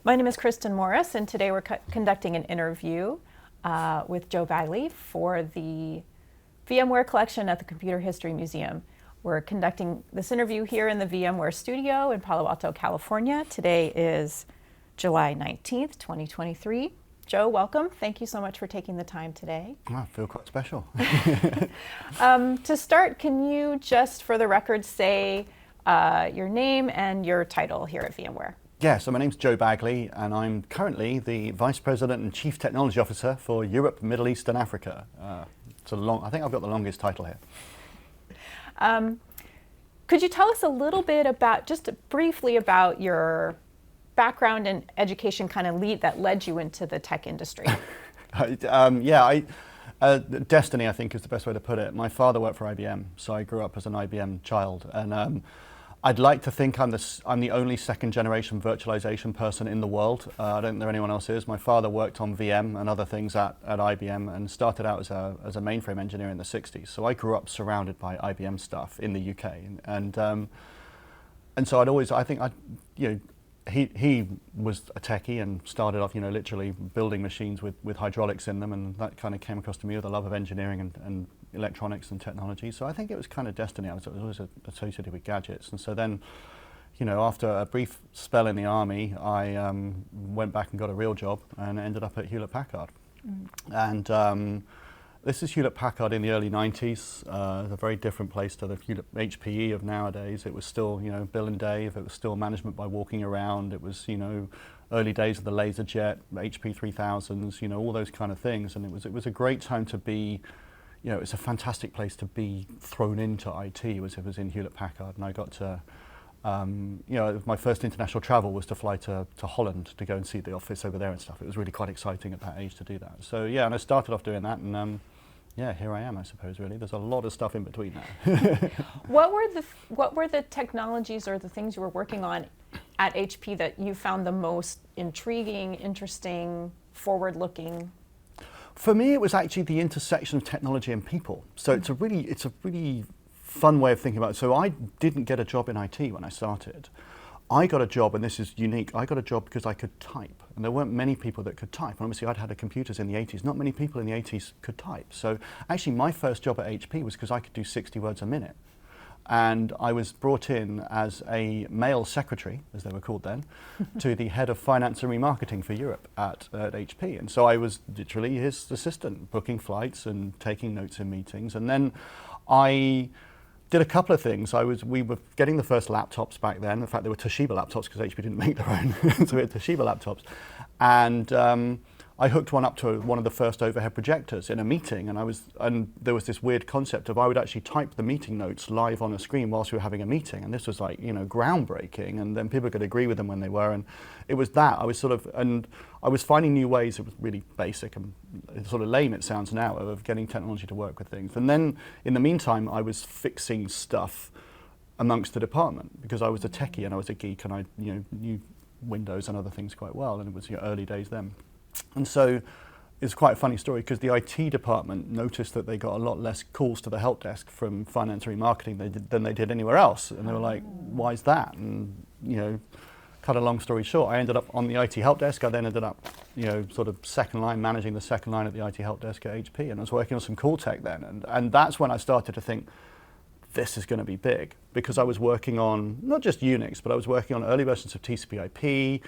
My name is Kristin Morris, and today we're conducting an interview with Joe Baguley for the VMware collection at the Computer History Museum. We're conducting this interview here in the VMware studio in Palo Alto, California. Today is July 19th, 2023. Joe, welcome. Thank you so much for taking the time today. I feel quite special. To start, can you just, for the record, say your name and your title here at VMware? Yeah, so my name's Joe Baguley, and I'm currently the Vice President and Chief Technology Officer for Europe, Middle East, and Africa. I think I've got the longest title here. Could you tell us a little bit about, just briefly about your background and education that led you into the tech industry? Destiny, I think, is the best way to put it. My father worked for IBM, so I grew up as an IBM child, and I'd like to think I'm the only second-generation virtualization person in the world. I don't think anyone else is. My father worked on VM and other things at IBM and started out as a mainframe engineer in the 60s. So I grew up surrounded by IBM stuff in the UK, and so he was a techie and started off, literally building machines with hydraulics in them, and that kind of came across to me with a love of engineering and electronics and technology. So I think it was kind of destiny. I was always associated with gadgets, and so then, after a brief spell in the army, I went back and got a real job and ended up at Hewlett Packard. And this is Hewlett Packard in the early 90s, a very different place to the Hewlett HPE of nowadays. It was still, Bill and Dave. It was still management by walking around. It was, early days of the LaserJet, HP 3000s, all those kind of things. And it was a great time to be, it's a fantastic place to be thrown into IT. It was in Hewlett Packard, and I got to, my first international travel was to fly to Holland to go and see the office over there and stuff. It was really quite exciting at that age to do that. So yeah, and I started off doing that, and here I am, I suppose, really. There's a lot of stuff in between there. What were the technologies or the things you were working on at HP that you found the most intriguing, interesting, forward-looking? For me, it was actually the intersection of technology and people. So it's a really fun way of thinking about it. So I didn't get a job in IT when I started. I got a job, and this is unique, I got a job because I could type. And there weren't many people that could type. And obviously, I'd had computers in the 80s. Not many people in the 80s could type. So actually, my first job at HP was because I could do 60 words a minute. And I was brought in as a mail secretary, as they were called then, to the head of finance and remarketing for Europe at HP. And so I was literally his assistant, booking flights and taking notes in meetings. And then I did a couple of things. We were getting the first laptops back then. In fact, they were Toshiba laptops because HP didn't make their own. So we had Toshiba laptops. And I hooked one up to one of the first overhead projectors in a meeting, and there was this weird concept of I would actually type the meeting notes live on a screen whilst we were having a meeting, and this was like, groundbreaking, and then people could agree with them when they were, and it was that. I was finding new ways. It was really basic and sort of lame, it sounds now, of getting technology to work with things. And then in the meantime, I was fixing stuff amongst the department because I was a techie and I was a geek, and I knew Windows and other things quite well, and it was early days then. And so it's quite a funny story because the IT department noticed that they got a lot less calls to the help desk from finance and remarketing than they did anywhere else. And they were like, why is that? And, cut a long story short, I ended up on the IT help desk. I then ended up, sort of second line, managing the second line at the IT help desk at HP. And I was working on some cool tech then. And that's when I started to think, this is going to be big, because I was working on not just Unix, but I was working on early versions of TCP/IP.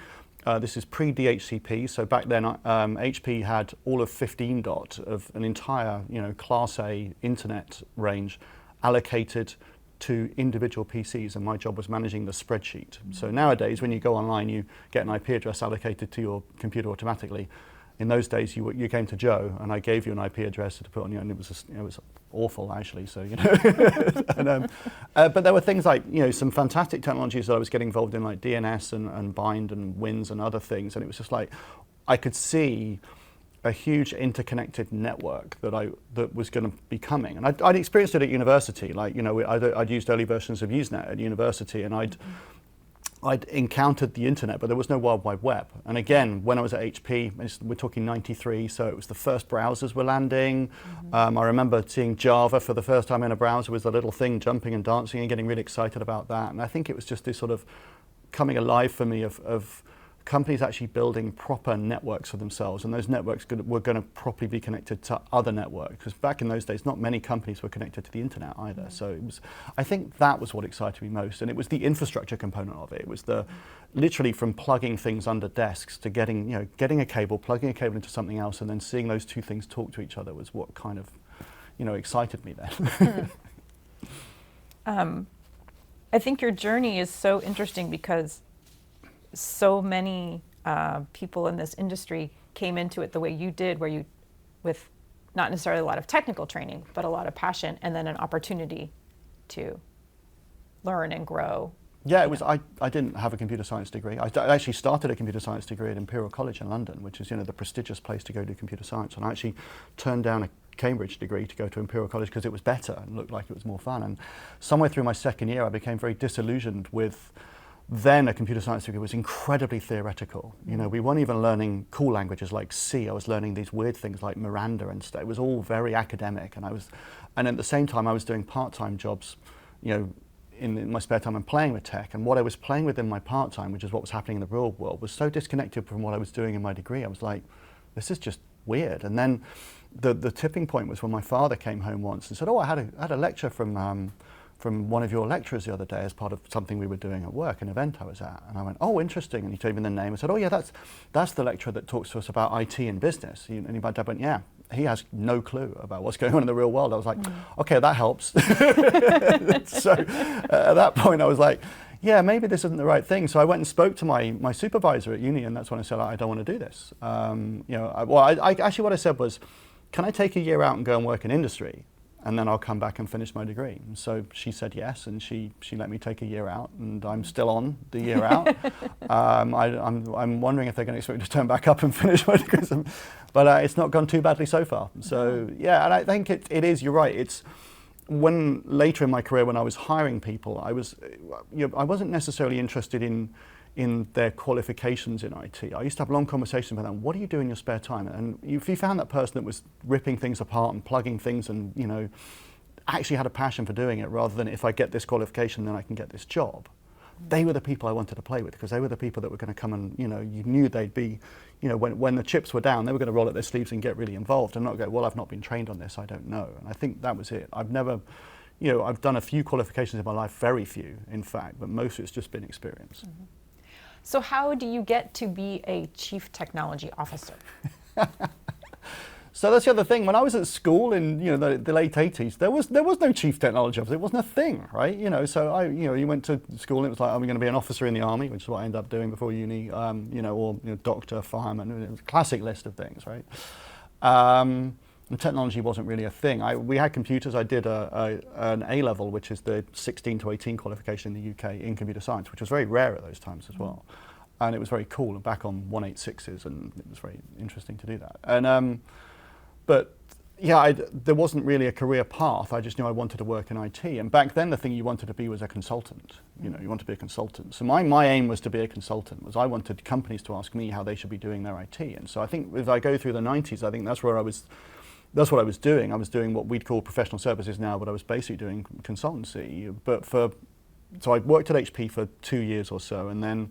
This is pre-DHCP, so back then HP had all of 15 dot of an entire Class A internet range allocated to individual PCs, and my job was managing the spreadsheet. So nowadays, when you go online, you get an IP address allocated to your computer automatically. In those days, you came to Joe, and I gave you an IP address to put on you, and it was awful actually. So but there were things like some fantastic technologies that I was getting involved in, like DNS and bind and WINS and other things, and it was just like I could see a huge interconnected network that was going to be coming, and I'd experienced it at university. Like I'd used early versions of Usenet at university, and I'd encountered the internet, but there was no World Wide Web. And again, when I was at HP, we're talking 93, so it was the first browsers were landing. I remember seeing Java for the first time in a browser with a little thing jumping and dancing and getting really excited about that. And I think it was just this sort of coming alive for me of companies actually building proper networks for themselves, and those networks were going to properly be connected to other networks. Because back in those days, not many companies were connected to the internet either. So it was, I think that was what excited me most, and it was the infrastructure component of it. It was the literally from plugging things under desks to getting a cable, plugging a cable into something else, and then seeing those two things talk to each other was what kind of excited me then. I think your journey is so interesting because so many people in this industry came into it the way you did, where you, with not necessarily a lot of technical training, but a lot of passion, and then an opportunity to learn and grow. Yeah, it was. I didn't have a computer science degree. I actually started a computer science degree at Imperial College in London, which is the prestigious place to go do computer science. And I actually turned down a Cambridge degree to go to Imperial College because it was better and looked like it was more fun. And somewhere through my second year, I became very disillusioned with. Then a computer science degree was incredibly theoretical. We weren't even learning cool languages like C. I was learning these weird things like Miranda and stuff. It was all very academic, and at the same time I was doing part-time jobs, in my spare time and playing with tech. And what I was playing with in my part-time, which is what was happening in the real world, was so disconnected from what I was doing in my degree. I was like, this is just weird. And then the tipping point was when my father came home once and said, oh, I had a lecture from one of your lecturers the other day as part of something we were doing at work, an event I was at. And I went, oh, interesting. And he told me the name. I said, oh, yeah, that's the lecturer that talks to us about IT and business. And my dad went, yeah, he has no clue about what's going on in the real world. I was like, okay, that helps. So at that point, I was like, yeah, maybe this isn't the right thing. So I went and spoke to my supervisor at uni, and that's when I said, I don't want to do this. Actually what I said was, can I take a year out and go and work in industry? And then I'll come back and finish my degree. And so she said yes, and she let me take a year out, and I'm still on the year out. I'm wondering if they're going to expect me to turn back up and finish my degree, but it's not gone too badly so far. So yeah, and I think it is. You're right. It's when later in my career, when I was hiring people, I wasn't necessarily interested in their qualifications in IT. I used to have long conversations with them. What do you do in your spare time? And if you found that person that was ripping things apart and plugging things and actually had a passion for doing it, rather than if I get this qualification, then I can get this job, they were the people I wanted to play with, because they were the people that were going to come and you knew they'd be, when the chips were down, they were going to roll up their sleeves and get really involved and not go, well, I've not been trained on this, I don't know. And I think that was it. I've never, I've done a few qualifications in my life, very few, in fact, but most of it's just been experience. Mm-hmm. So how do you get to be a chief technology officer? So that's the other thing. When I was at school in the late 80s, there was no chief technology officer. It wasn't a thing, right? So you went to school and it was like, I'm going to be an officer in the army, which is what I ended up doing before uni. Or doctor, fireman. It was a classic list of things, right? And technology wasn't really a thing. We had computers. I did an A-level, which is the 16 to 18 qualification in the UK in computer science, which was very rare at those times as well. And it was very cool, and back on 186s, and it was very interesting to do that. And but yeah, there wasn't really a career path. I just knew I wanted to work in IT. And back then, the thing you wanted to be was a consultant. You want to be a consultant. So my aim was to be a consultant. Was I wanted companies to ask me how they should be doing their IT. And so I think if I go through the 90s, I think that's what I was doing. I was doing what we'd call professional services now, but I was basically doing consultancy. So I worked at HP for 2 years or so, and then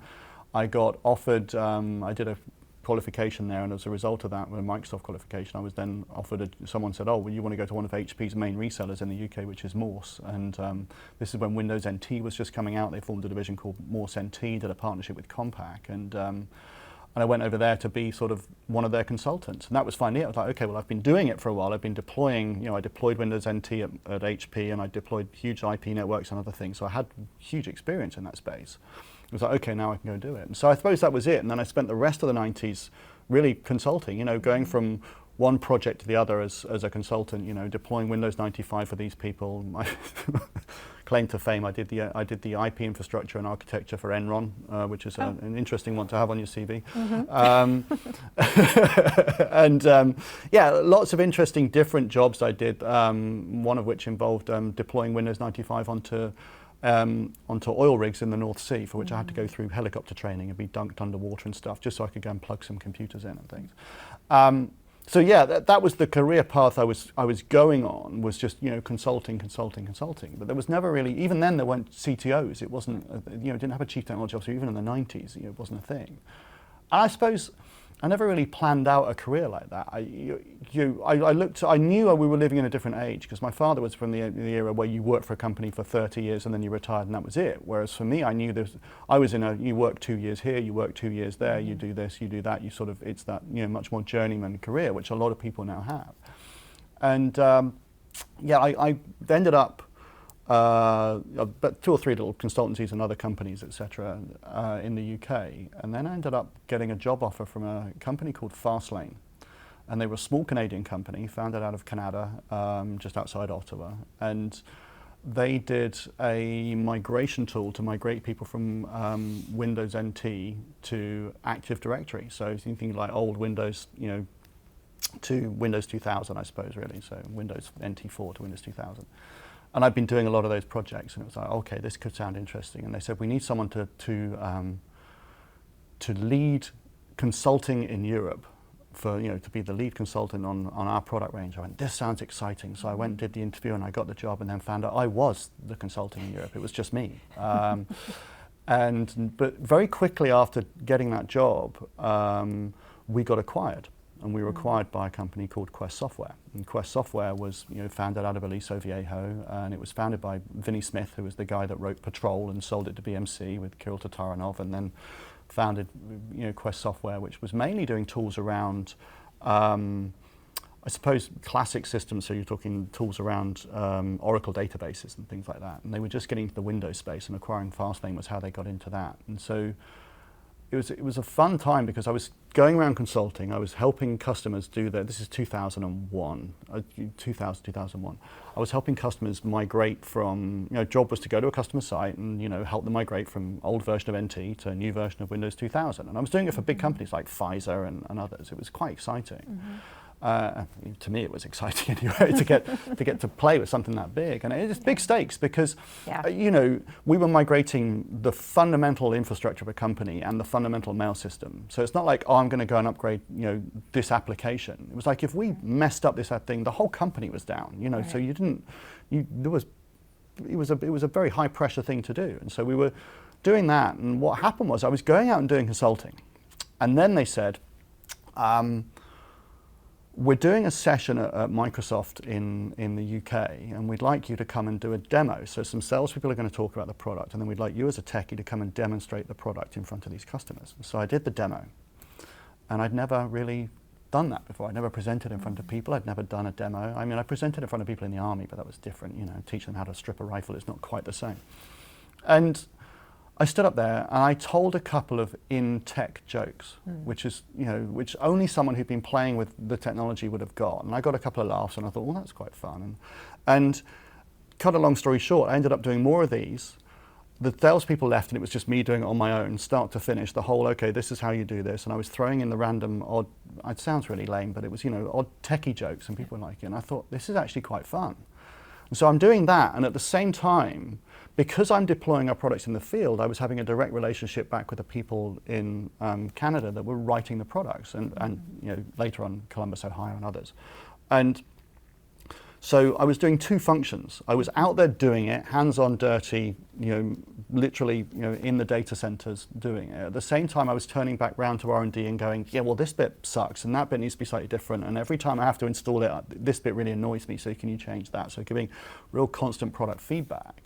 I got offered, I did a qualification there, and as a result of that, with a Microsoft qualification, I was then offered, someone said, oh, well, you want to go to one of HP's main resellers in the UK, which is Morse. And this is when Windows NT was just coming out. They formed a division called Morse NT, did a partnership with Compaq, and I went over there to be sort of one of their consultants. And that was finally it. I was like, okay, well, I've been doing it for a while. I've been deploying, I deployed Windows NT at HP, and I deployed huge IP networks and other things. So I had huge experience in that space. It was like, okay, now I can go do it. And so I suppose that was it. And then I spent the rest of the 90s really consulting, going from one project to the other as a consultant, deploying Windows 95 for these people. My claim to fame, I did the IP infrastructure and architecture for Enron, which is an interesting one to have on your CV. And yeah, lots of interesting different jobs I did, one of which involved deploying Windows 95 onto oil rigs in the North Sea, for which I had to go through helicopter training and be dunked underwater and stuff, just so I could go and plug some computers in and things. So yeah, that was the career path I was going on, was just consulting. But there was never really, even then there weren't CTOs. It wasn't, didn't have a chief technology officer even in the 90s. It wasn't a thing. I suppose I never really planned out a career like that. I knew we were living in a different age because my father was from the era where you worked for a company for 30 years and then you retired and that was it. Whereas for me, I knew you work 2 years here, you work 2 years there, you do this, you do that. It's that much more journeyman career, which a lot of people now have. And I ended up. But 2 or 3 little consultancies and other companies, etc., in the UK, and then I ended up getting a job offer from a company called Fastlane, and they were a small Canadian company, founded out of Canada, just outside Ottawa, and they did a migration tool to migrate people from Windows NT to Active Directory. So anything like old Windows, to Windows 2000, I suppose, really. So Windows NT4 to Windows 2000. And I've been doing a lot of those projects, and it was like, okay, this could sound interesting. And they said, we need someone to lead consulting in Europe, to be the lead consultant on our product range. I went, this sounds exciting. So I went and did the interview, and I got the job, and then found out I was the consultant in Europe. It was just me. But very quickly after getting that job, we got acquired. And we were acquired by a company called Quest Software. And Quest Software was founded out of Aliso Viejo, and it was founded by Vinny Smith, who was the guy that wrote Patrol and sold it to BMC with Kirill Tatarinov, and then founded Quest Software, which was mainly doing tools around, I suppose, classic systems. So you're talking tools around Oracle databases and things like that. And they were just getting into the Windows space, and acquiring Fastlane was how they got into that. And so it was a fun time because I was going around consulting. I was helping customers do this is 2001, 2001. I was helping customers migrate from, job was to go to a customer site and, help them migrate from old version of NT to a new version of Windows 2000. And I was doing it for big companies like Pfizer and others. It was quite exciting. To me, it was exciting anyway to get to play with something that big, and it's big stakes because we were migrating the fundamental infrastructure of a company and the fundamental mail system. So it's not like, I'm going to go and upgrade this application. It was like if we messed up this thing, the whole company was down. Right. So it was a very high pressure thing to do, and so we were doing that. And what happened was I was going out and doing consulting, and then they said, we're doing a session at Microsoft in the UK, and we'd like you to come and do a demo. So some salespeople are going to talk about the product, and then we'd like you as a techie to come and demonstrate the product in front of these customers. So I did the demo, and I'd never really done that before. I'd never presented in front of people. I'd never done a demo. I mean, I presented in front of people in the army, but that was different. Teach them how to strip a rifle is not quite the same. And I stood up there and I told a couple of in-tech jokes, which only someone who'd been playing with the technology would have got. And I got a couple of laughs, and I thought, well, that's quite fun. And cut a long story short, I ended up doing more of these. The salespeople left, and it was just me doing it on my own, start to finish, the whole, okay, this is how you do this. And I was throwing in the random odd, it sounds really lame, but it was, odd techie jokes, and people were like it. And I thought, this is actually quite fun. And so I'm doing that, and at the same time, because I'm deploying our products in the field, I was having a direct relationship back with the people in Canada that were writing the products, and later on Columbus, Ohio, and others. And so I was doing 2 functions. I was out there doing it, hands-on, dirty, literally, in the data centers doing it. At the same time, I was turning back round to R&D and going, yeah, well, this bit sucks, and that bit needs to be slightly different. And every time I have to install it, this bit really annoys me, so can you change that? So giving real constant product feedback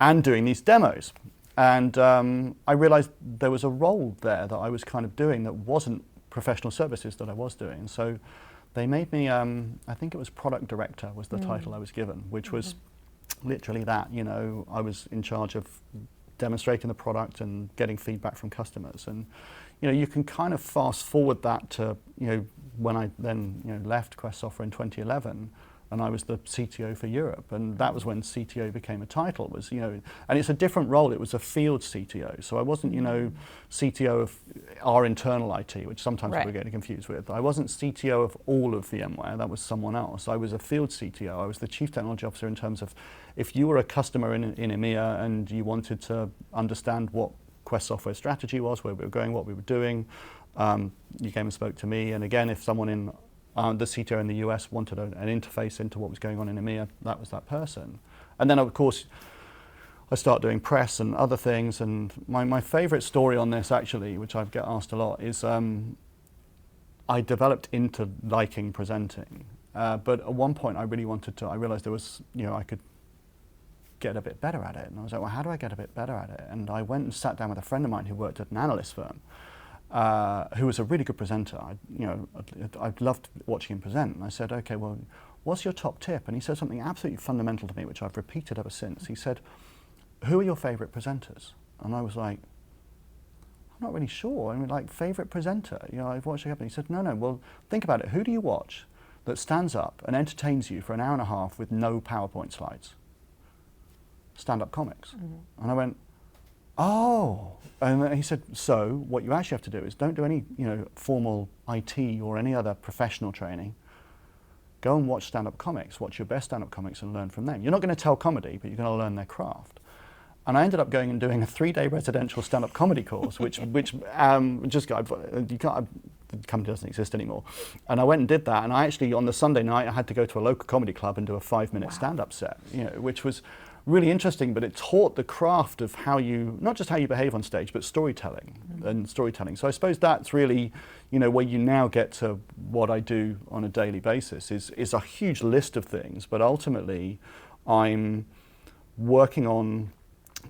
and doing these demos. And I realized there was a role there that I was kind of doing that wasn't professional services that I was doing. So they made me, I think it was product director was the title I was given, which was literally that. I was in charge of demonstrating the product and getting feedback from customers. And you can kind of fast forward that to when I then left Quest Software in 2011. And I was the CTO for Europe, and that was when CTO became a title. And it's a different role. It was a field CTO, so I wasn't, CTO of our internal IT, which sometimes we're getting confused with. I wasn't CTO of all of VMware. That was someone else. I was a field CTO. I was the Chief Technology Officer in terms of, if you were a customer in EMEA and you wanted to understand what Quest Software strategy was, where we were going, what we were doing, you came and spoke to me. And again, if someone in the CTO in the US wanted an interface into what was going on in EMEA, that was that person. And then, of course, I start doing press and other things. And my favorite story on this, actually, which I get asked a lot, is I developed into liking presenting. But at one point I realized there was, I could get a bit better at it. And I was like, well, how do I get a bit better at it? And I went and sat down with a friend of mine who worked at an analyst firm, who was a really good presenter. I loved watching him present. And I said, okay, well, what's your top tip? And he said something absolutely fundamental to me, which I've repeated ever since. He said, who are your favorite presenters? And I was like, I'm not really sure. I mean, like, favorite presenter? I've watched a couple. He said, no, well, think about it. Who do you watch that stands up and entertains you for an hour and a half with no PowerPoint slides? Stand-up comics. Mm-hmm. And I went, oh. And then he said, so what you actually have to do is don't do any, formal IT or any other professional training. Go and watch stand-up comics. Watch your best stand-up comics and learn from them. You're not going to tell comedy, but you're going to learn their craft. And I ended up going and doing a 3-day residential stand-up comedy course, which just got, you can't, the company doesn't exist anymore. And I went and did that, and I actually, on the Sunday night, I had to go to a local comedy club and do a 5-minute stand-up set, which was really interesting, but it taught the craft of how you, not just how you behave on stage, but storytelling and storytelling. So I suppose that's really, where you now get to what I do on a daily basis is a huge list of things, but ultimately I'm working on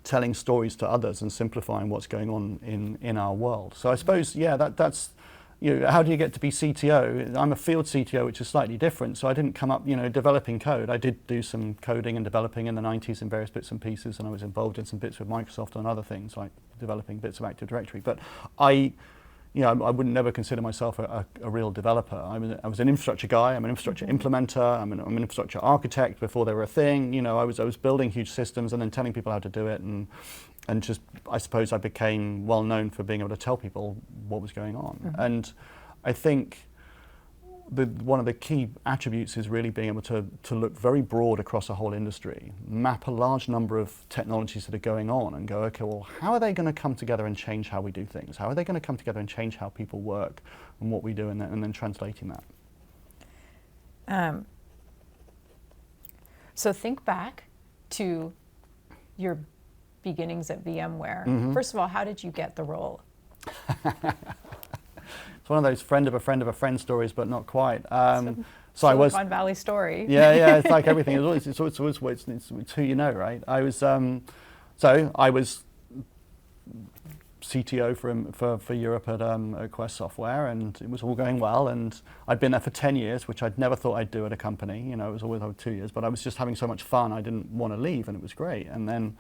telling stories to others and simplifying what's going on in our world. So I suppose, that's, how do you get to be CTO? I'm a field CTO, which is slightly different. So I didn't come up, developing code. I did do some coding and developing in the 90s in various bits and pieces, and I was involved in some bits with Microsoft and other things, like developing bits of Active Directory. But I would never consider myself a real developer. I was an infrastructure guy. I'm an infrastructure implementer. I'm an infrastructure architect before they were a thing. I was building huge systems and then telling people how to do it, and just, I suppose I became well known for being able to tell people what was going on. Mm-hmm. And I think one of the key attributes is really being able to look very broad across a whole industry, map a large number of technologies that are going on and go, okay, well, how are they going to come together and change how we do things? How are they going to come together and change how people work and what we do, and then translating that? So think back to your beginnings at VMware. Mm-hmm. First of all, how did you get the role? It's one of those friend of a friend of a friend stories, but not quite. So I was Silicon Valley story. Yeah, it's like everything. It's who you know, right? I was I was CTO for Europe at Quest Software, and it was all going well. And I'd been there for 10 years, which I'd never thought I'd do at a company. It was always over 2 years, but I was just having so much fun, I didn't want to leave, and it was great. And then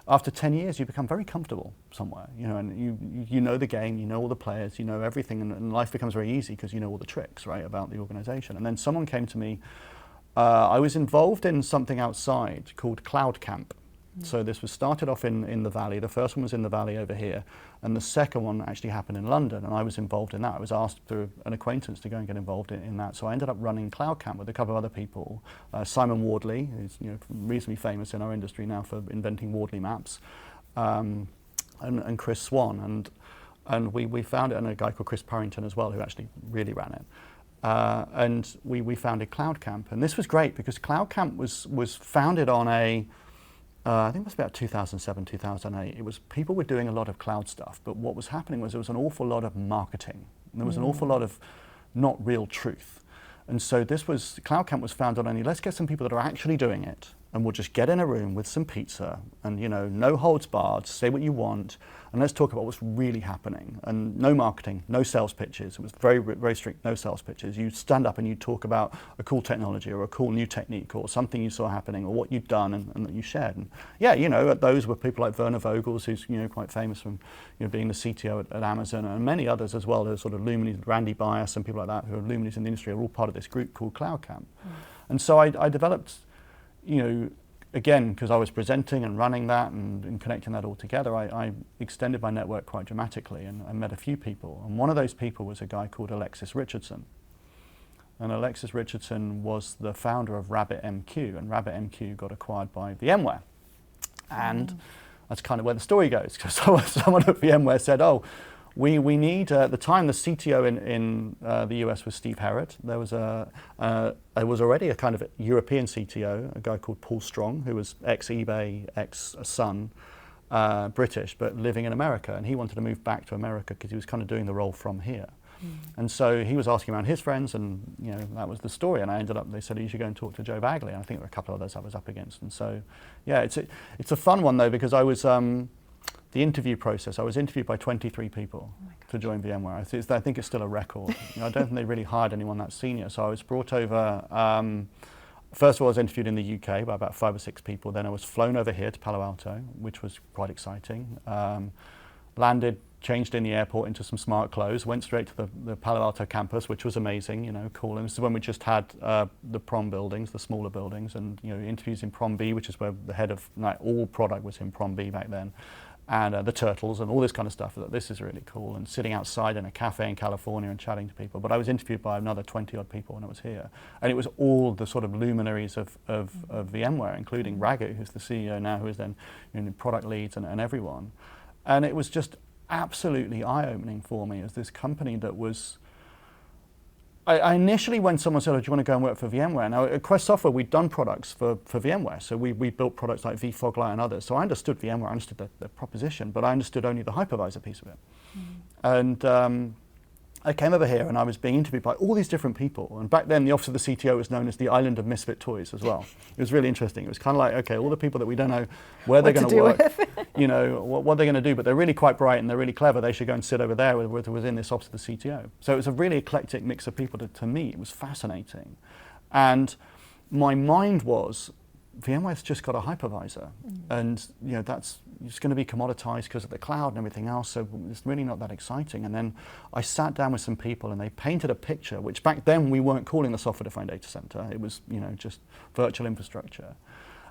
after 10 years, you become very comfortable somewhere, and you know the game, you know all the players, you know everything, and life becomes very easy because you know all the tricks, right, about the organization. And then someone came to me. I was involved in something outside called Cloud Camp. So this was started off in the Valley. The first one was in the Valley over here, and the second one actually happened in London, and I was involved in that. I was asked through an acquaintance to go and get involved in that. So I ended up running Cloud Camp with a couple of other people. Simon Wardley, who's reasonably famous in our industry now for inventing Wardley maps, and Chris Swan, and we found it, and a guy called Chris Parrington as well, who actually really ran it. And we founded Cloud Camp, and this was great because Cloud Camp was founded on I think it was about 2007, 2008. It was people were doing a lot of cloud stuff, but what was happening was there was an awful lot of marketing. And there was an awful lot of not real truth. And so Cloud Camp was founded on let's get some people that are actually doing it, and we'll just get in a room with some pizza and, no holds barred, say what you want, and let's talk about what's really happening. And no marketing, no sales pitches. It was very, very strict, no sales pitches. You stand up and you talk about a cool technology or a cool new technique or something you saw happening or what you'd done and that you shared. And those were people like Werner Vogels, who's quite famous from being the CTO at Amazon, and many others as well. There's sort of luminaries, Randy Bias and people like that who are luminaries in the industry, are all part of this group called Cloud Camp. And so I developed, again, because I was presenting and running that and connecting that all together, I extended my network quite dramatically, and I met a few people. And one of those people was a guy called Alexis Richardson. And Alexis Richardson was the founder of RabbitMQ, and RabbitMQ got acquired by VMware. And that's kind of where the story goes, because someone at VMware said, oh, We need, at the time, the CTO in the US was Steve Herrott. There was already a kind of European CTO, a guy called Paul Strong, who was ex-eBay, ex-Sun, British, but living in America. And he wanted to move back to America because he was kind of doing the role from here. And so he was asking around his friends, and that was the story. And I ended up, they said, you should go and talk to Joe Baguley. And I think there were a couple of others I was up against. And so, yeah, it's a fun one though, because I was, the interview process, I was interviewed by 23 people to join VMware. I think it's still a record. I don't think they really hired anyone that senior. So I was brought over, first of all, I was interviewed in the UK by about 5 or 6 people. Then I was flown over here to Palo Alto, which was quite exciting. Landed, changed in the airport into some smart clothes, went straight to the Palo Alto campus, which was amazing, cool. And this is when we just had the Prom buildings, the smaller buildings, and interviews in Prom B, which is where the head of all product was in Prom B back then, and the turtles and all this kind of stuff. This is really cool. And sitting outside in a cafe in California and chatting to people. But I was interviewed by another 20 odd people when I was here, and it was all the sort of luminaries of VMware, including Raghu, who's the CEO now, who is then product leads and everyone. And it was just absolutely eye-opening for me as this company that was, I initially, when someone said, do you want to go and work for VMware? Now at Quest Software, we'd done products for VMware. So we built products like vFoglight and others. So I understood VMware, I understood the proposition, but I understood only the hypervisor piece of it. And I came over here and I was being interviewed by all these different people. And back then, the office of the CTO was known as the Island of Misfit Toys as well. It was really interesting. It was kind of like, okay, all the people that we don't know where they're going to work, what they're going to do, but they're really quite bright and they're really clever. They should go and sit over there within this office of the CTO. So it was a really eclectic mix of people. To me, it was fascinating. And my mind was, VMware's just got a hypervisor, and that's just going to be commoditized because of the cloud and everything else. So it's really not that exciting. And then I sat down with some people, and they painted a picture, which back then we weren't calling the software-defined data center. It was just virtual infrastructure.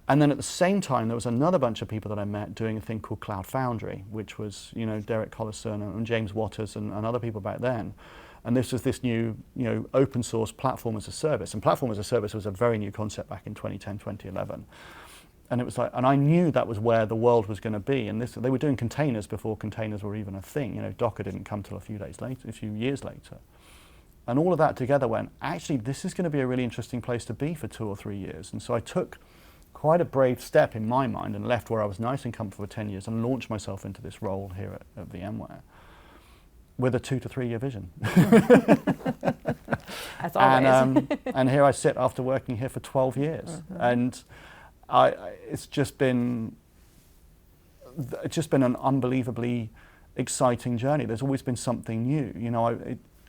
And then at the same time, there was another bunch of people that I met doing a thing called Cloud Foundry, which was Derek Collison and James Waters and other people back then. And this was this new, open source platform as a service. And platform as a service was a very new concept back in 2010, 2011. And it was like, and I knew that was where the world was going to be. And they were doing containers before containers were even a thing. Docker didn't come till a few years later. And all of that together went, actually, this is going to be a really interesting place to be for 2 or 3 years. And so I took quite a brave step in my mind and left where I was nice and comfortable for 10 years and launched myself into this role here at VMware. With a 2 to 3 year vision. As always. And here I sit after working here for 12 years. And it's just been an unbelievably exciting journey. There's always been something new.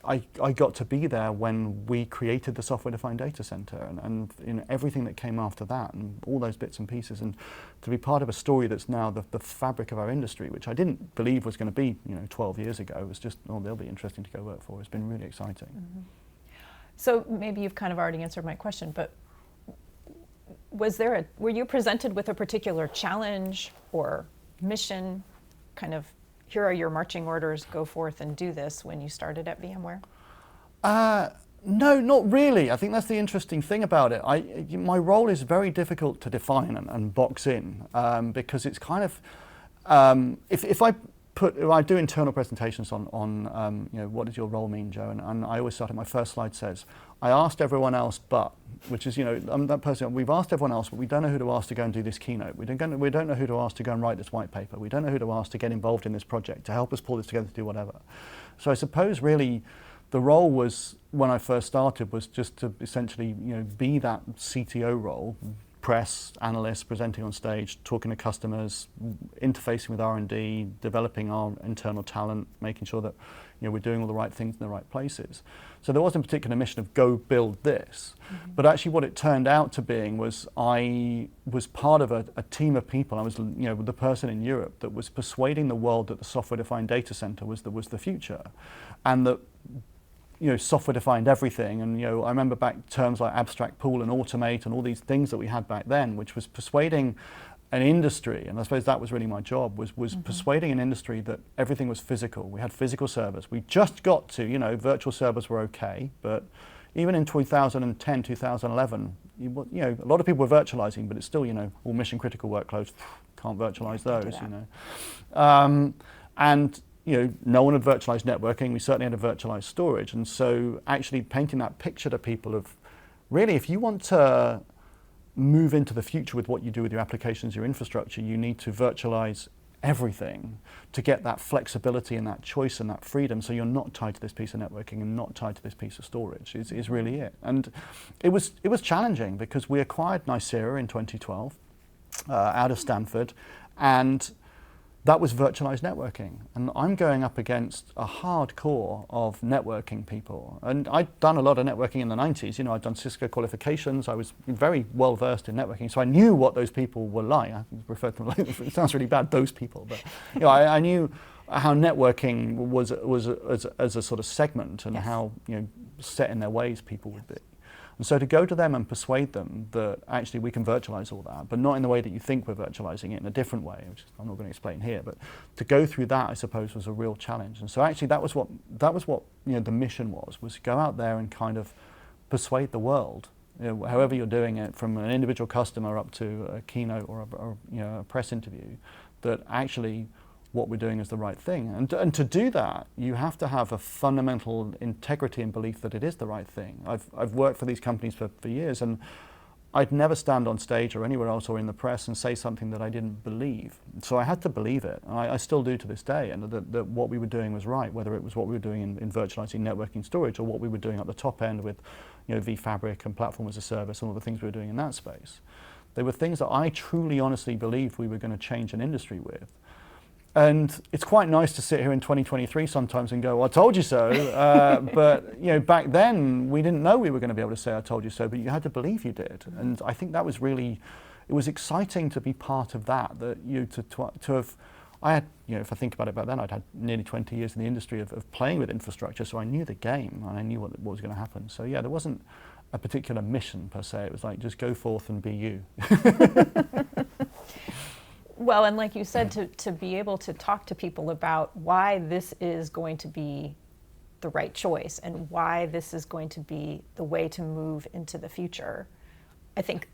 I got to be there when we created the software-defined data center and everything that came after that and all those bits and pieces, and to be part of a story that's now the fabric of our industry, which I didn't believe was going to be 12 years ago. It was just, they'll be interesting to go work for. It's been really exciting. So maybe you've kind of already answered my question, but were you presented with a particular challenge or mission, kind of, here are your marching orders, go forth and do this, when you started at VMware? No, not really. I think that's the interesting thing about it. My role is very difficult to define and box in because it's kind of, if I do internal presentations on what does your role mean, Joe, and I always start at my first slide says, I asked everyone else but, which is, I'm that person, we've asked everyone else, but we don't know who to ask to go and do this keynote. We don't know who to ask to go and write this white paper. We don't know who to ask to get involved in this project, to help us pull this together, to do whatever. So I suppose really the role was, when I first started, was just to essentially, be that CTO role, press, analysts, presenting on stage, talking to customers, interfacing with R&D, developing our internal talent, making sure that we're doing all the right things in the right places. So there wasn't a particular mission of go build this, but actually what it turned out to being was I was part of a team of people. I was the person in Europe that was persuading the world that the software-defined data center was the future, and that software-defined everything. And I remember back terms like abstract pool and automate and all these things that we had back then, which was persuading an industry, and I suppose that was really my job, was persuading an industry that everything was physical. We had physical servers. We just got to, virtual servers were okay, but even in 2010, 2011, a lot of people were virtualizing, but it's still, all mission critical workloads, can't virtualize those, And no one had virtualized networking. We certainly had a virtualized storage. And so actually painting that picture to people of really, if you want to move into the future with what you do with your applications, your infrastructure, you need to virtualize everything to get that flexibility and that choice and that freedom, so you're not tied to this piece of networking and not tied to this piece of storage is really it. And it was challenging because we acquired Nicira in 2012 out of Stanford, and that was virtualized networking. And I'm going up against a hardcore of networking people. And I'd done a lot of networking in the 90s. I'd done Cisco qualifications. I was very well versed in networking. So I knew what those people were like. I refer to them like, it sounds really bad, those people. But I knew how networking was as a sort of segment, and how set in their ways people would be. And so to go to them and persuade them that actually we can virtualize all that, but not in the way that you think we're virtualizing it, in a different way, which I'm not going to explain here, but to go through that, I suppose, was a real challenge. And so actually that was what the mission was to go out there and kind of persuade the world, however you're doing it, from an individual customer up to a keynote or a press interview, that actually what we're doing is the right thing. And to do that, you have to have a fundamental integrity and belief that it is the right thing. I've worked for these companies for years, and I'd never stand on stage or anywhere else or in the press and say something that I didn't believe. So I had to believe it, and I still do to this day, and that what we were doing was right, whether it was what we were doing in virtualizing networking storage or what we were doing at the top end with vFabric and platform as a service and all the things we were doing in that space. They were things that I truly, honestly believed we were going to change an industry with. And it's quite nice to sit here in 2023 sometimes and go, well, I told you so. But back then we didn't know we were going to be able to say, I told you so, but you had to believe you did. And I think that was really, it was exciting to be part of that, to have, I had, if I think about it back then, I'd had nearly 20 years in the industry of playing with infrastructure, so I knew the game and I knew what was going to happen. So yeah, there wasn't a particular mission per se. It was like, just go forth and be you. Well, and like you said, to be able to talk to people about why this is going to be the right choice and why this is going to be the way to move into the future. I think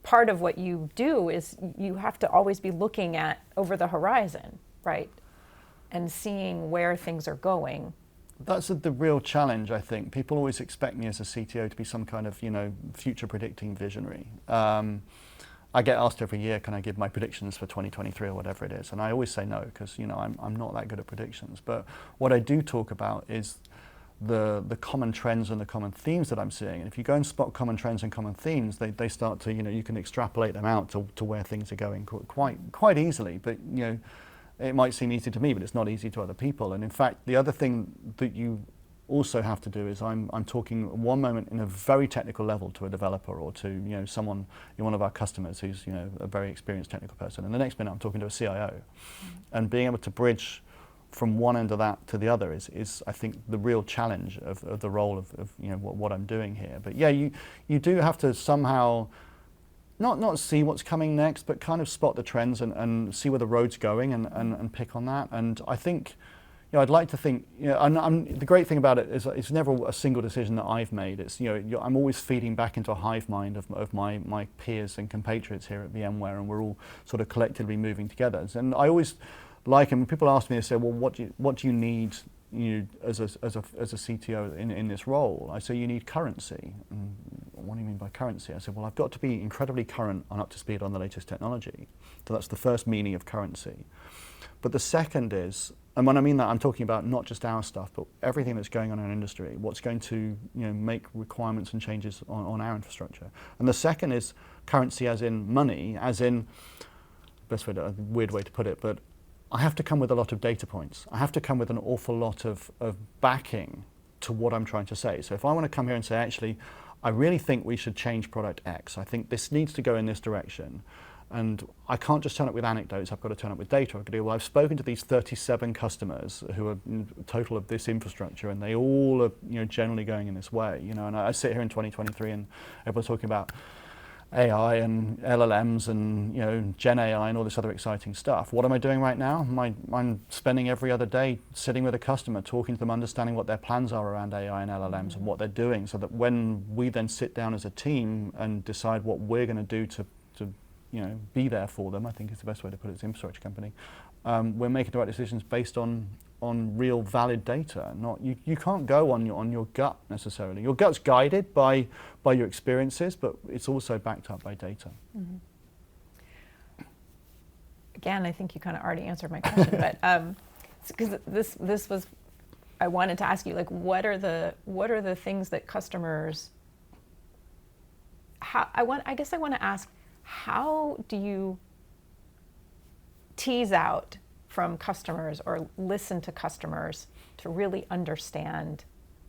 part of what you do is you have to always be looking at over the horizon, right? And seeing where things are going. That's the real challenge, I think. People always expect me as a CTO to be some kind of, future predicting visionary. I get asked every year, can I give my predictions for 2023 or whatever it is? And I always say no, because I'm not that good at predictions. But what I do talk about is the common trends and the common themes that I'm seeing. And if you go and spot common trends and common themes, they start to, you can extrapolate them out to where things are going quite easily. But it might seem easy to me, but it's not easy to other people. And in fact, the other thing that you also have to do is I'm talking one moment in a very technical level to a developer or to someone, one of our customers who's a very experienced technical person, and the next minute I'm talking to a CIO, and being able to bridge from one end of that to the other is I think the real challenge of the role of what I'm doing here. But yeah, you do have to somehow not see what's coming next, but kind of spot the trends and see where the road's going and pick on that. And I think I'd like to think, the great thing about it is it's never a single decision that I've made. It's, I'm always feeding back into a hive mind of my peers and compatriots here at VMware, and we're all sort of collectively moving together. And I always like, and when people ask me, they say, well, what do you need as a CTO in this role? I say, you need currency. And what do you mean by currency? I said, well, I've got to be incredibly current and up to speed on the latest technology. So that's the first meaning of currency. But the second is, and when I mean that, I'm talking about not just our stuff, but everything that's going on in our industry, what's going to make requirements and changes on our infrastructure. And the second is currency as in money, as in, a weird way to put it, but I have to come with a lot of data points. I have to come with an awful lot of backing to what I'm trying to say. So if I want to come here and say, actually, I really think we should change product X. I think this needs to go in this direction. And I can't just turn up with anecdotes, I've got to turn up with data. I've got to go, well, I've spoken to these 37 customers who are total of this infrastructure, and they all are generally going in this way. And I sit here in 2023 and everyone's talking about AI and LLMs and Gen AI and all this other exciting stuff. What am I doing right now? I'm spending every other day sitting with a customer, talking to them, understanding what their plans are around AI and LLMs and what they're doing, so that when we then sit down as a team and decide what we're going to do to be there for them, I think is the best way to put it as an infrastructure company, we're making the right decisions based on real valid data. Not you can't go on your gut necessarily. Your gut's guided by your experiences, but it's also backed up by data. Mm-hmm. Again, I think you kind of already answered my question, but because this was, I wanted to ask you, like, what are the things that customers? I guess I want to ask, how do you tease out from customers or listen to customers to really understand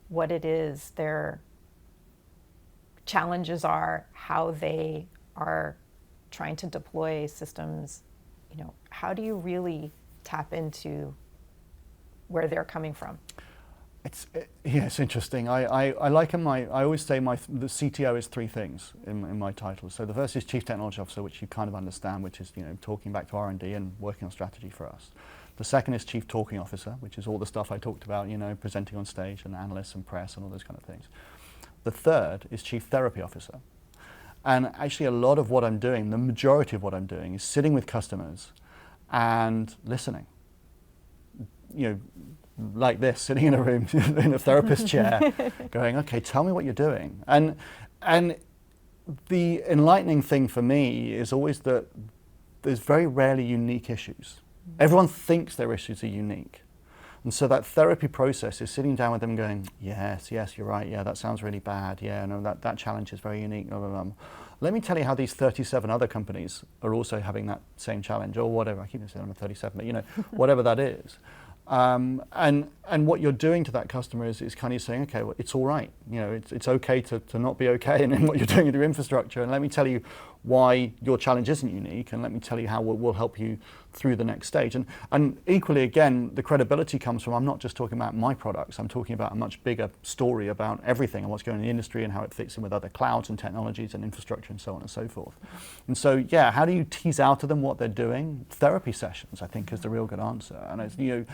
what it is their challenges are, how they are trying to deploy systems? You know, how do you really tap into where they're coming from? It's interesting. I liken I always say the CTO is three things in my title. So the first is Chief Technology Officer, which you kind of understand, which is, you know, talking back to R&D and working on strategy for us. The second is Chief Talking Officer, which is all the stuff I talked about, you know, presenting on stage and analysts and press and all those kind of things. The third is Chief Therapy Officer. And actually a lot of what I'm doing, the majority of what I'm doing, is sitting with customers and listening. You know, like this, sitting in a room in a therapist chair, going, okay, tell me what you're doing. And the enlightening thing for me is always that there's very rarely unique issues. Everyone thinks their issues are unique. And so that therapy process is sitting down with them going, yes, you're right, yeah, that sounds really bad, yeah, no, that challenge is very unique, blah, blah, blah. Let me tell you how these 37 other companies are also having that same challenge, or whatever. I keep saying I'm a 37, but you know, whatever that is. And what you're doing to that customer is kind of saying, okay, well, it's all right. You know, it's okay to not be okay in what you're doing with your infrastructure. And let me tell you why your challenge isn't unique. And let me tell you how we'll help you through the next stage. And equally, again, the credibility comes from, I'm not just talking about my products. I'm talking about a much bigger story about everything and what's going on in the industry and how it fits in with other clouds and technologies and infrastructure and so on and so forth. And so, yeah, how do you tease out of them what they're doing? Therapy sessions, I think, is the real good answer. And it's, you know,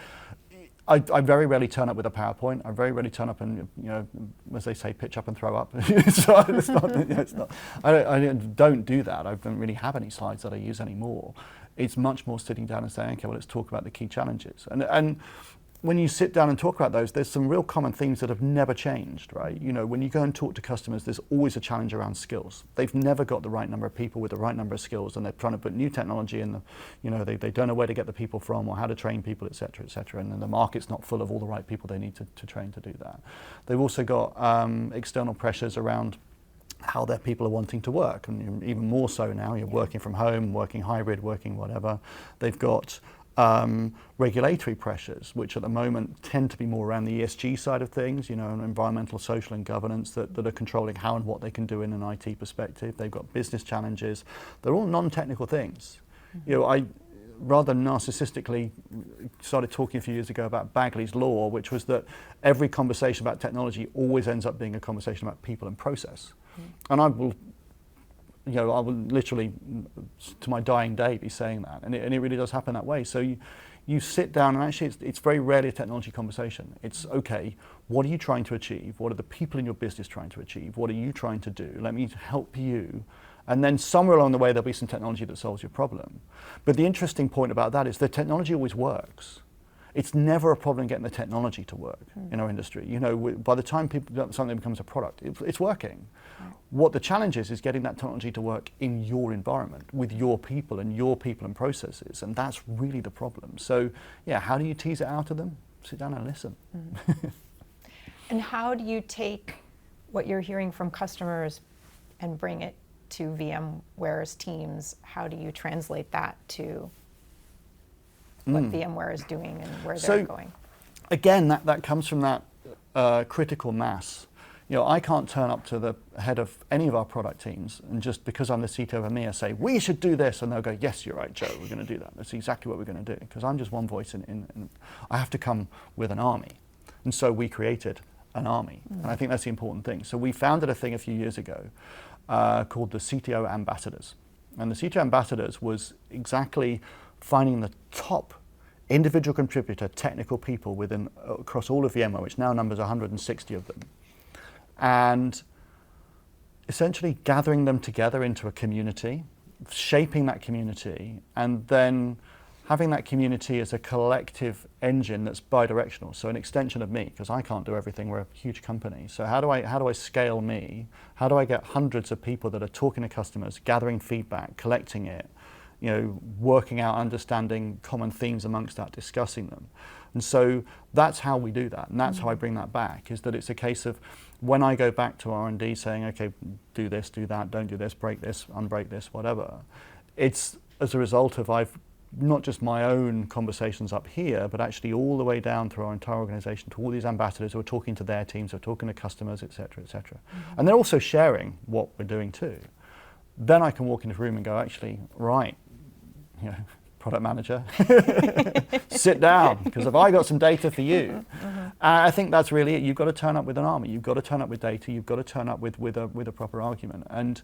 I very rarely turn up with a PowerPoint. I very rarely turn up and, you know, as they say, pitch up and throw up. So it's not, you know, it's not. I don't do that. I don't really have any slides that I use anymore. It's much more sitting down and saying, okay, well, let's talk about the key challenges. And when you sit down and talk about those, there's some real common themes that have never changed, right? You know, when you go and talk to customers, there's always a challenge around skills. They've never got the right number of people with the right number of skills, and they're trying to put new technology in the, you know, they don't know where to get the people from or how to train people, et cetera, and then the market's not full of all the right people they need to train to do that. They've also got external pressures around how their people are wanting to work, and even more so now, you're working from home, working hybrid, working whatever. They've got regulatory pressures, which at the moment tend to be more around the ESG side of things, you know, and environmental, social and governance that are controlling how and what they can do in an IT perspective. They've got business challenges. They're all non-technical things. Mm-hmm. You know, I rather narcissistically started talking a few years ago about Bagley's law, which was that every conversation about technology always ends up being a conversation about people and process. Mm-hmm. And I will literally, to my dying day, be saying that. And it really does happen that way. So you sit down, and actually it's very rarely a technology conversation. It's, okay, what are you trying to achieve? What are the people in your business trying to achieve? What are you trying to do? Let me help you. And then somewhere along the way, there'll be some technology that solves your problem. But the interesting point about that is the technology always works. It's never a problem getting the technology to work in our industry. You know, by the time something becomes a product, it's working. Right. What the challenge is getting that technology to work in your environment, with your people and processes, and that's really the problem. So, yeah, how do you tease it out of them? Sit down and listen. Mm. And how do you take what you're hearing from customers and bring it to VMware's teams? How do you translate that to what VMware is doing and where they're going? Again, that comes from that critical mass. You know, I can't turn up to the head of any of our product teams and just because I'm the CTO of EMEA say, we should do this, and they'll go, yes, you're right, Joe, we're going to do that. That's exactly what we're going to do, because I'm just one voice in I have to come with an army. And so we created an army, and I think that's the important thing. So we founded a thing a few years ago called the CTO Ambassadors. And the CTO Ambassadors was exactly finding the top individual contributor technical people across all of VMware, which now numbers 160 of them, and essentially gathering them together into a community, shaping that community, and then having that community as a collective engine that's bidirectional, so an extension of me, because I can't do everything. We're a huge company. So how do I scale me? How do I get hundreds of people that are talking to customers, gathering feedback, collecting it, working out, understanding common themes amongst that, discussing them? And so that's how we do that, and that's how I bring that back, is that it's a case of when I go back to R&D saying, okay, do this, do that, don't do this, break this, unbreak this, whatever. It's as a result of I've not just my own conversations up here, but actually all the way down through our entire organization to all these ambassadors who are talking to their teams, who are talking to customers, et cetera, et cetera. And they're also sharing what we're doing too. Then I can walk into a room and go, actually, right, product manager, sit down, because have I got some data for you? I think that's really it. You've got to turn up with an army. You've got to turn up with data. You've got to turn up with a proper argument. And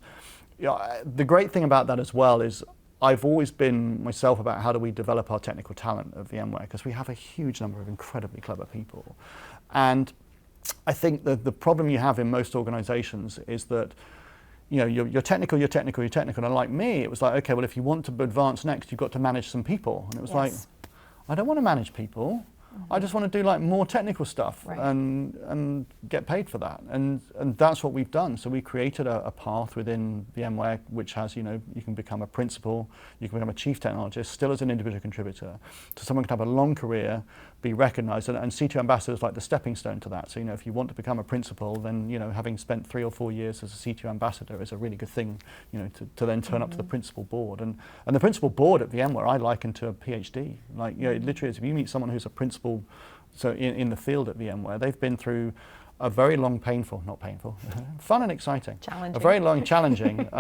the great thing about that as well is I've always been myself about how do we develop our technical talent at VMware, because we have a huge number of incredibly clever people. And I think that the problem you have in most organizations is that you're technical, and like me, it was like, okay, well, if you want to advance next, you've got to manage some people. And it was like, I don't want to manage people. I just want to do like more technical stuff and get paid for that. And that's what we've done. So we created a path within VMware which has, you can become a principal, you can become a chief technologist, still as an individual contributor. So someone can have a long career, be recognized, and CTO ambassador is like the stepping stone to that. So if you want to become a principal, then having spent 3 or 4 years as a CTO ambassador is a really good thing, to then turn up to the principal board. And the principal board at VMware I liken to a PhD. Like it literally is, if you meet someone who's a principal, so in the field at VMware, they've been through a very long, not painful, fun and exciting, challenging. A very long, challenging,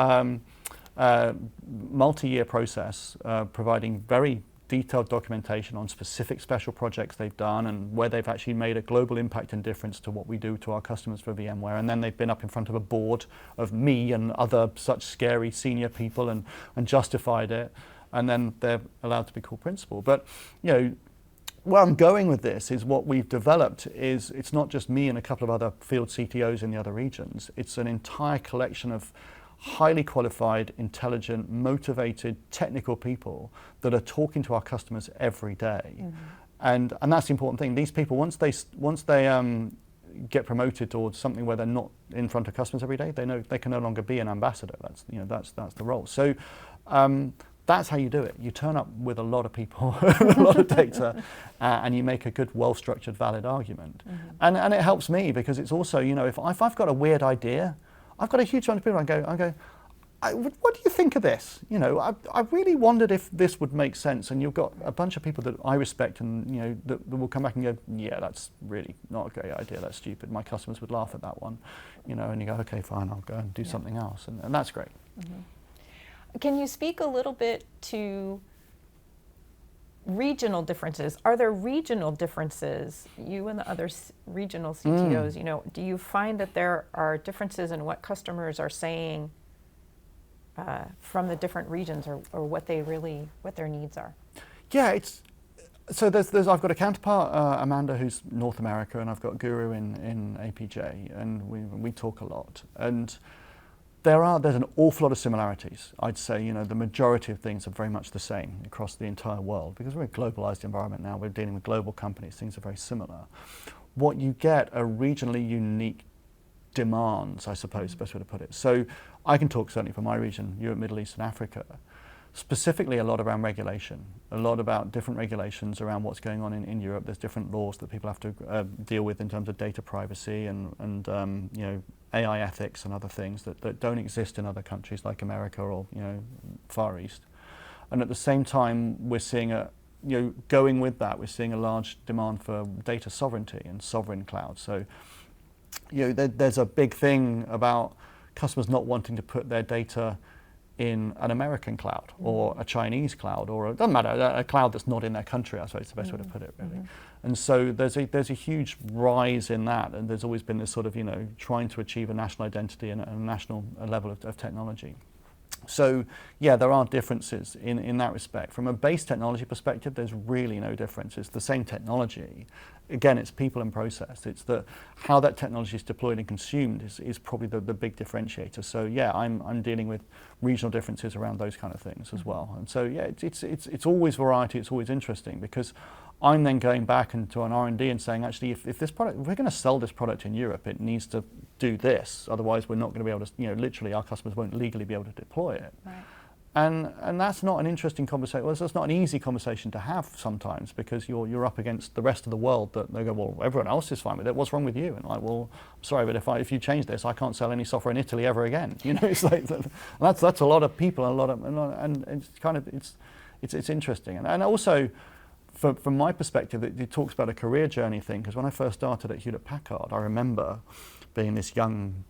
multi-year process, providing very detailed documentation on specific special projects they've done and where they've actually made a global impact and difference to what we do to our customers for VMware. And then they've been up in front of a board of me and other such scary senior people and justified it. And then they're allowed to be called principal. But, where I'm going with this is what we've developed is it's not just me and a couple of other field CTOs in the other regions. It's an entire collection of highly qualified, intelligent, motivated, technical people that are talking to our customers every day. And that's the important thing. These people, once they get promoted towards something where they're not in front of customers every day, they know they can no longer be an ambassador. That's the role. So that's how you do it. You turn up with a lot of people, a lot of data, and you make a good, well-structured, valid argument. And it helps me because it's also, if I've got a weird idea, I've got a huge amount of people. I go, what do you think of this? I really wondered if this would make sense. And you've got a bunch of people that I respect, and that will come back and go, yeah, that's really not a great idea. That's stupid. My customers would laugh at that one, And you go, okay, fine, I'll go and do something else, and that's great. Can you speak a little bit to regional differences? Are there regional differences? You and the other regional CTOs, do you find that there are differences in what customers are saying from the different regions, or what their needs are? Yeah, I've got a counterpart, Amanda, who's North America, and I've got Guru in APJ, and we talk a lot. And there's an awful lot of similarities. I'd say, the majority of things are very much the same across the entire world because we're a globalized environment now. We're dealing with global companies. Things are very similar. What you get are regionally unique demands, I suppose, is the best way to put it. So I can talk certainly for my region, Europe, Middle East, and Africa. Specifically a lot around regulation, a lot about different regulations around what's going on in Europe. There's different laws that people have to deal with in terms of data privacy and AI ethics and other things that don't exist in other countries like America or Far East. And at the same time, we're seeing going with that, we're seeing a large demand for data sovereignty and sovereign cloud. So there's a big thing about customers not wanting to put their data in an American cloud or a Chinese cloud, or it doesn't matter, a cloud that's not in their country, I suppose is the best way to put it, really. And so there's a huge rise in that, and there's always been this sort of, trying to achieve a national identity and a national level of technology. So yeah, there are differences in that respect. From a base technology perspective, there's really no difference. It's the same technology. Again, it's people and process. It's how that technology is deployed and consumed is probably the big differentiator. So yeah, I'm dealing with regional differences around those kind of things as well. And so yeah, it's always variety. It's always interesting because I'm then going back into an R&D and saying, actually, if this product, if we're going to sell this product in Europe, it needs to do this. Otherwise, we're not going to be able to, literally, our customers won't legally be able to deploy it. Right. And that's not an interesting conversation. Well, that's not an easy conversation to have sometimes because you're up against the rest of the world that they go, well, everyone else is fine with it. What's wrong with you? And like, well, sorry, but if you change this, I can't sell any software in Italy ever again. It's like that's a lot of people, and it's kind of it's interesting. And also, from my perspective, it talks about a career journey thing. Because when I first started at Hewlett Packard, I remember being this young,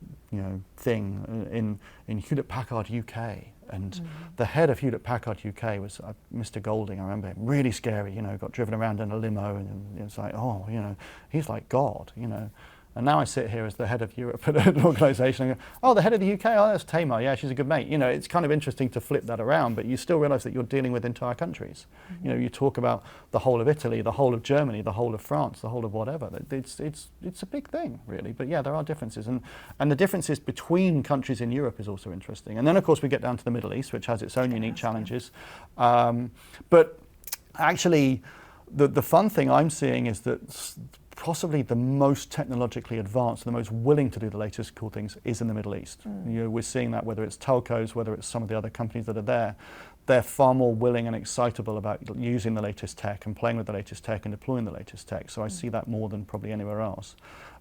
thing in Hewlett Packard UK. And the head of Hewlett Packard UK was Mr. Golding. I remember him, really scary, got driven around in a limo, and it's like, oh, he's like God, And now I sit here as the head of Europe at an organisation and go, oh, the head of the UK, oh, that's Tamar, yeah, she's a good mate. It's kind of interesting to flip that around, but you still realise that you're dealing with entire countries. You talk about the whole of Italy, the whole of Germany, the whole of France, the whole of whatever. It's a big thing, really. But yeah, there are differences. And the differences between countries in Europe is also interesting. And then, of course, we get down to the Middle East, which has its own unique challenges. But actually, the fun thing I'm seeing is that possibly the most technologically advanced, the most willing to do the latest cool things is in the Middle East. We're seeing that whether it's telcos, whether it's some of the other companies that are there, they're far more willing and excitable about using the latest tech and playing with the latest tech and deploying the latest tech. So I see that more than probably anywhere else.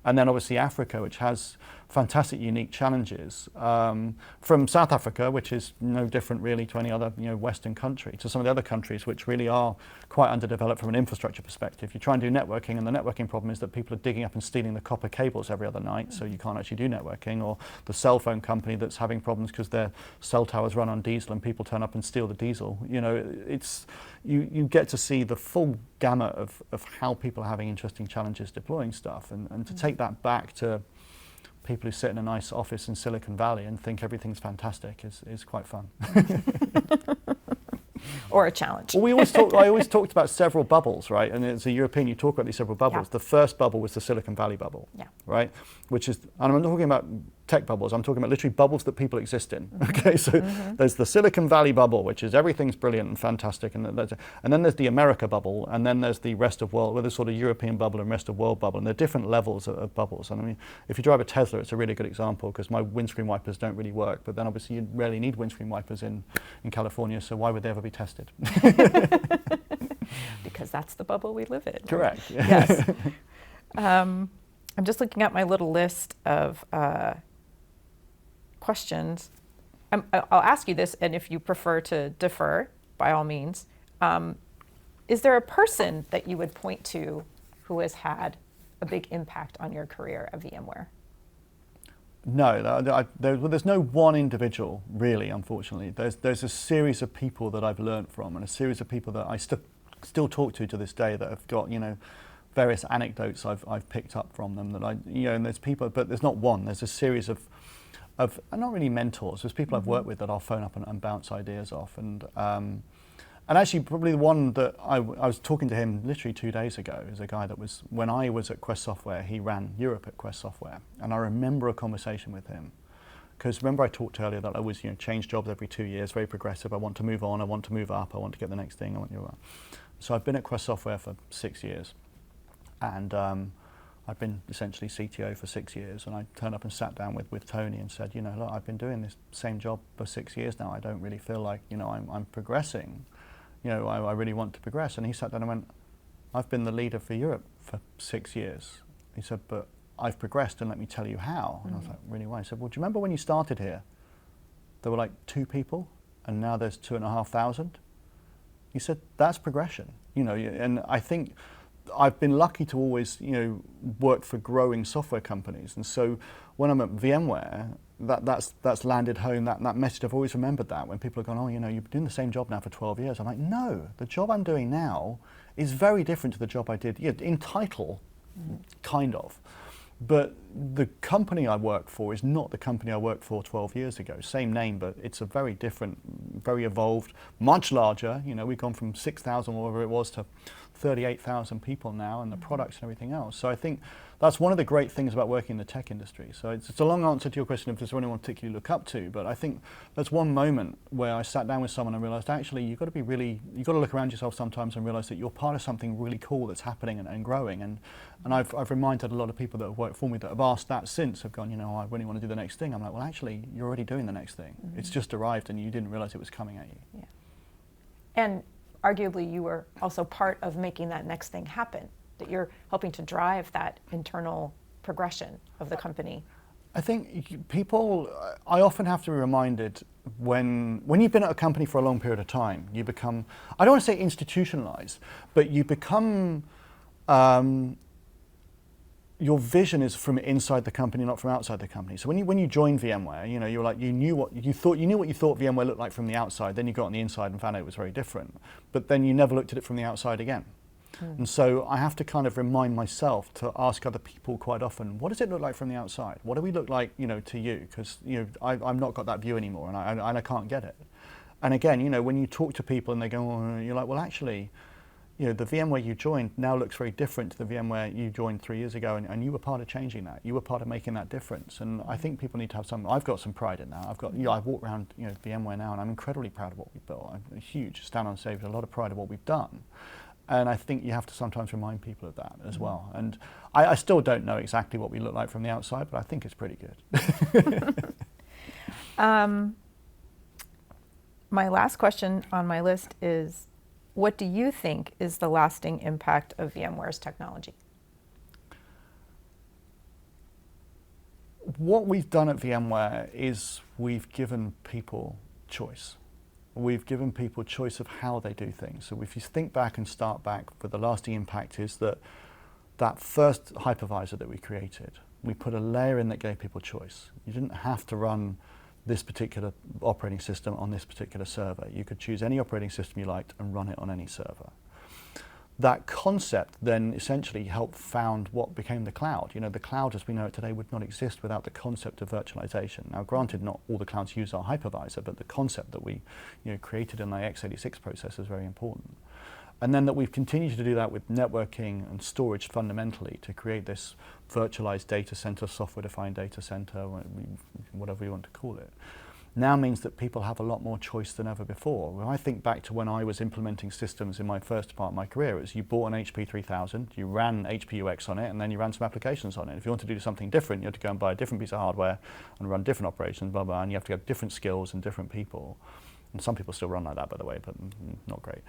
And then obviously Africa, which has fantastic, unique challenges, from South Africa, which is no different really to any other Western country, to some of the other countries which really are quite underdeveloped from an infrastructure perspective. You try and do networking, and the networking problem is that people are digging up and stealing the copper cables every other night, so you can't actually do networking. Or the cell phone company that's having problems because their cell towers run on diesel and people turn up and steal the diesel. You get to see the full gamut of how people are having interesting challenges deploying stuff, and to take that back to people who sit in a nice office in Silicon Valley and think everything's fantastic is quite fun. Or a challenge. Well, I always talked about several bubbles, right? And as a European, you talk about these several bubbles. Yeah. The first bubble was the Silicon Valley bubble, right? Which is, and I'm not talking about tech bubbles, I'm talking about literally bubbles that people exist in, okay? So there's the Silicon Valley bubble, which is everything's brilliant and fantastic, and then there's the America bubble, and then there's the rest of world, well, there's sort of European bubble and rest of world bubble, and there are different levels of bubbles. And I mean, if you drive a Tesla, it's a really good example, because my windscreen wipers don't really work, but then obviously you rarely need windscreen wipers in California, so why would they ever be tested? Because that's the bubble we live in. Correct. Yes. I'm just looking at my little list of questions. I'll ask you this, and if you prefer to defer, by all means. Is there a person that you would point to who has had a big impact on your career at VMware? No, there's no one individual, really, unfortunately. There's a series of people that I've learned from, and a series of people that I still talk to this day that have got, various anecdotes I've picked up from them that and there's people, but there's not one. There's a series of not really mentors. There's people I've worked with that I'll phone up and bounce ideas off. And actually, probably the one that I was talking to him literally 2 days ago is a guy that was, when I was at Quest Software, he ran Europe at Quest Software. And I remember a conversation with him. Because remember I talked earlier that I always change jobs every 2 years, very progressive. I want to move on, I want to move up, I want to get the next thing, I want to. So I've been at Quest Software for 6 years. And I've been essentially CTO for 6 years. And I turned up and sat down with Tony and said, look, I've been doing this same job for 6 years now. I don't really feel like, I'm progressing. I really want to progress. And he sat down and went, I've been the leader for Europe for 6 years. He said, but I've progressed, and let me tell you how. And I was like, really why? He said, well, do you remember when you started here? There were like 2 people, and now there's 2,500. He said, that's progression. And I think I've been lucky to always, work for growing software companies. And so when I'm at VMware, that's landed home, that message, I've always remembered that. When people are going, you've been doing the same job now for 12 years. I'm like, no, the job I'm doing now is very different to the job I did, in title, kind of. But the company I work for is not the company I worked for 12 years ago. Same name, but it's a very different, very evolved, much larger. You know, we've gone from 6,000, whatever it was, to 38,000 people now, and the products and everything else. So I think that's one of the great things about working in the tech industry. So it's a long answer to your question if there's anyone particularly look up to, but I think there's one moment where I sat down with someone and realized actually you've got to look around yourself sometimes and realize that you're part of something really cool that's happening and growing. And I've reminded a lot of people that have worked for me that have asked that since, have gone, you know, I really want to do the next thing. I'm like, well, actually, you're already doing the next thing. Mm-hmm. It's just arrived and you didn't realize it was coming at you. Yeah. And arguably you were also part of making that next thing happen, that you're helping to drive that internal progression of the company. I think people, I often have to be reminded when you've been at a company for a long period of time, you become, I don't want to say institutionalized, but you become, your vision is from inside the company, not from outside the company. So when you joined VMware, you know, you were like, you knew what you thought VMware looked like from the outside, then you got on the inside and found out it was very different. But then you never looked at it from the outside again. And so I have to kind of remind myself to ask other people quite often, what does it look like from the outside? What do we look like, you know, to you? Because, you know, I've not got that view anymore, and I can't get it. And again, you know, when you talk to people and they go, oh, you're like, well, actually, you know, the VMware you joined now looks very different to the VMware you joined 3 years ago, and you were part of changing that. You were part of making that difference. And I think people need to have some, I've got some pride in that. I've walked around, you know, VMware now, and I'm incredibly proud of what we've built. I'm a huge stand on stage, a lot of pride of what we've done. And I think you have to sometimes remind people of that as well. And I still don't know exactly what we look like from the outside, but I think it's pretty good. My last question on my list is, what do you think is the lasting impact of VMware's technology? What we've done at VMware is we've given people choice. We've given people choice of how they do things. So if you think back and start back, the lasting impact is that first hypervisor that we created, we put a layer in that gave people choice. You didn't have to run this particular operating system on this particular server. You could choose any operating system you liked and run it on any server. That concept then essentially helped found what became the cloud. You know, the cloud as we know it today would not exist without the concept of virtualization. Now, granted, not all the clouds use our hypervisor, but the concept that we, you know, created in the x86 process is very important. And then that we've continued to do that with networking and storage fundamentally to create this virtualized data center, software-defined data center, whatever you want to call it, now means that people have a lot more choice than ever before. When I think back to when I was implementing systems in my first part of my career, it was you bought an HP 3000, you ran HPUX on it, and then you ran some applications on it. If you want to do something different, you had to go and buy a different piece of hardware and run different operations, blah, blah, and you have to have different skills and different people. And some people still run like that, by the way, but not great.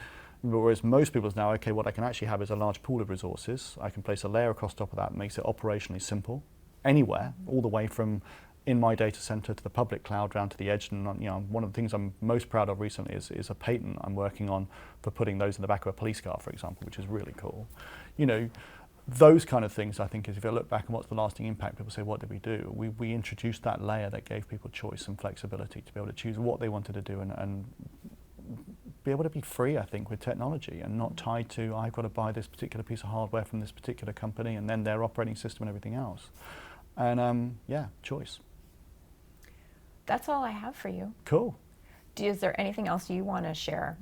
Whereas most people now, okay, what I can actually have is a large pool of resources. I can place a layer across top of that, makes it operationally simple, anywhere, all the way from in my data center to the public cloud down to the edge. And you know, one of the things I'm most proud of recently is a patent I'm working on for putting those in the back of a police car, for example, which is really cool. You know, those kind of things, I think, is if you look back and what's the lasting impact, people say, what did we do? We introduced that layer that gave people choice and flexibility to be able to choose what they wanted to do and be able to be free, I think, with technology and not tied to, I've got to buy this particular piece of hardware from this particular company and then their operating system and everything else. And yeah, choice. That's all I have for you. Cool. Is there anything else you want to share?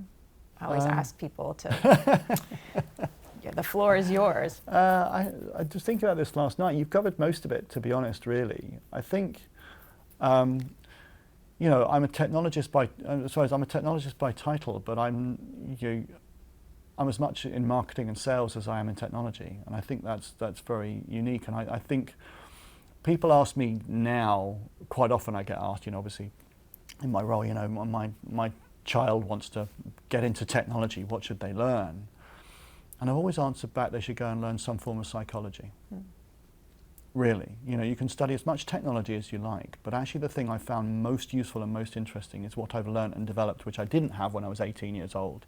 I always ask people to, yeah, the floor is yours. I just thinking about this last night. You've covered most of it, to be honest, really. I think, you know, I'm a technologist by title, but I'm as much in marketing and sales as I am in technology. And I think that's very unique. And I think people ask me now, quite often I get asked, you know, obviously in my role, you know, my child wants to get into technology, what should they learn? And I've always answered back, they should go and learn some form of psychology. Really, you know, you can study as much technology as you like, but actually the thing I found most useful and most interesting is what I've learned and developed, which I didn't have when I was 18 years old,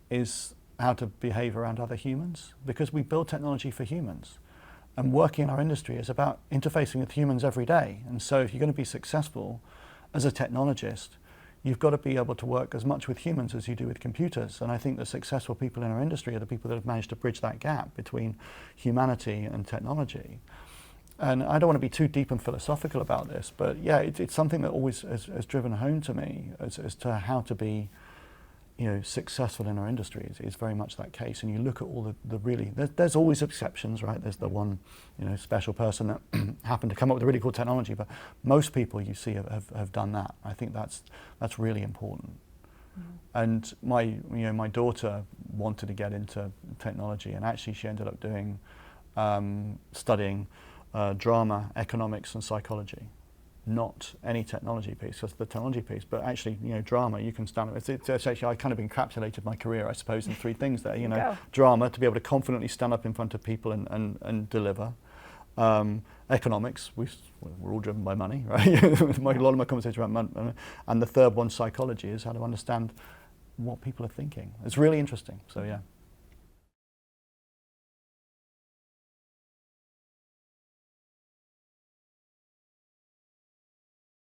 is how to behave around other humans, because we build technology for humans. And working in our industry is about interfacing with humans every day. And so if you're going to be successful as a technologist, you've got to be able to work as much with humans as you do with computers. And I think the successful people in our industry are the people that have managed to bridge that gap between humanity and technology. And I don't want to be too deep and philosophical about this, but yeah, it's something that always has driven home to me as to how to be, successful in our industry. Is very much that case. And you look at all the really, there's always exceptions, right? There's the one, special person that happened to come up with a really cool technology, but most people you see have done that. I think that's really important. And my daughter wanted to get into technology, and actually she ended up doing studying drama, economics, and psychology. Not any technology piece, just the technology piece, but actually, drama. You can stand. It's actually, I kind of encapsulated my career, I suppose, in 3 things there. Drama, to be able to confidently stand up in front of people and deliver. Economics, we're all driven by money, right? A lot of my conversations about money. And the third one, psychology, is how to understand what people are thinking. It's really interesting. So yeah.